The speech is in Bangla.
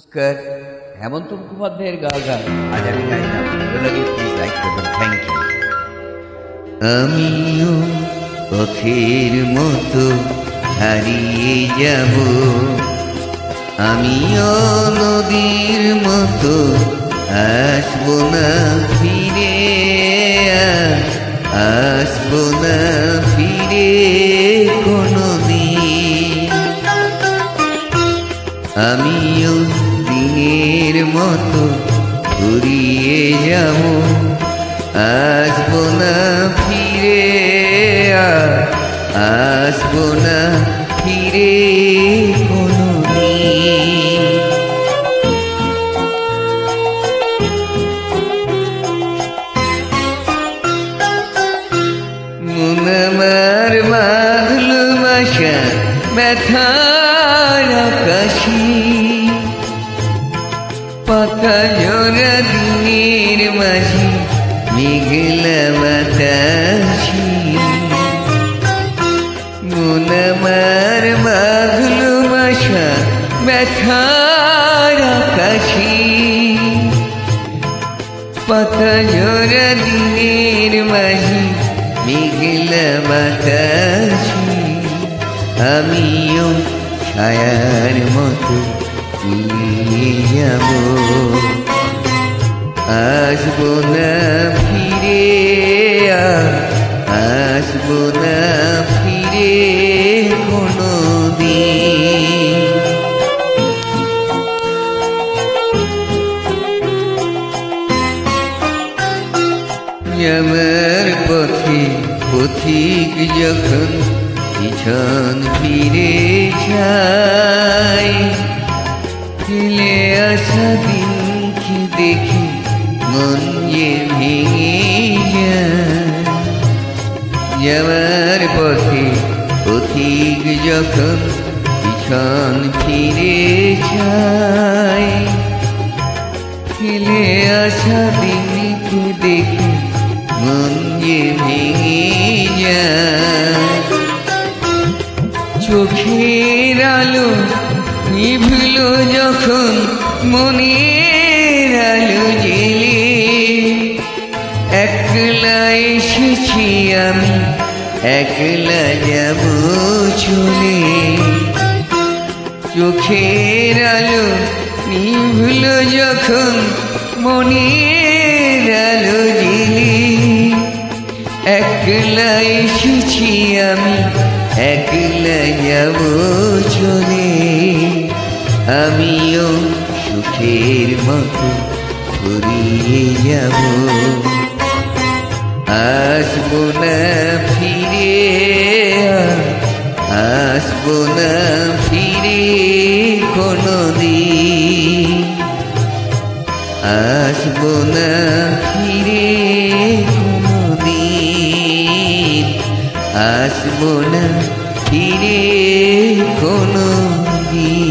নমস্কার, হেমন্ত মুখোপাধ্যায়ের গাওয়া গান আজ আমি গাইলাম। ভালো লাগে প্লিজ লাইক করবেন, থ্যাংক ইউ। আমিও পথের মতো হারিয়ে যাব, আমিও নদীর মতো আসবো না ফিরে, আসবো না ফিরে কোনোদিন। আমিও দিনের মতো ঘুরিয়ে যাব, আসবো না ফিরে, আসবো না ফিরে কোনোদিন। মন আমার বাঁধলো বাসা ব্যথার আকাশে, পাতা ঝরা দিনের মাঝে মেঘলা বাতাসে। মন আমার বাঁধলো বাসা ব্যথার আকাশে, পাতা ঝরা দিনের মাঝে মেঘলা বাতাসে। আমিও ছায়ার মতো মিলিয়ে যাব, আসবো না ফিরে, আসবো না ফিরে কোনোদিন। আমার পথে পথিক যখন পিছন ফিরে যায়, ফেলে আসা দিনকে দেখে মন যে ভেঙে যায়। আমার পথে পথিক যখন পিছন ফিরে যায়, ফেলে আসা দিনকে দেখে মন যে ভেঙে যায়। চোখের আলো নিভলো যখন মনের আলো জেলে, একলা এসেছি আমি, একলা যাব চলে। চোখের আলো নিভলো যখন মনের আলো জেলে, একলা এসেছি আমি, একলা যাব চলে। আমিও সুখের মতো ঘুরিয়ে যাব, আসবো না ফিরে, আসবো না ফিরে কোনোদিন, আসবো না ফিরে কোনোদিন, আসবো না ফিরে কোনোদিন।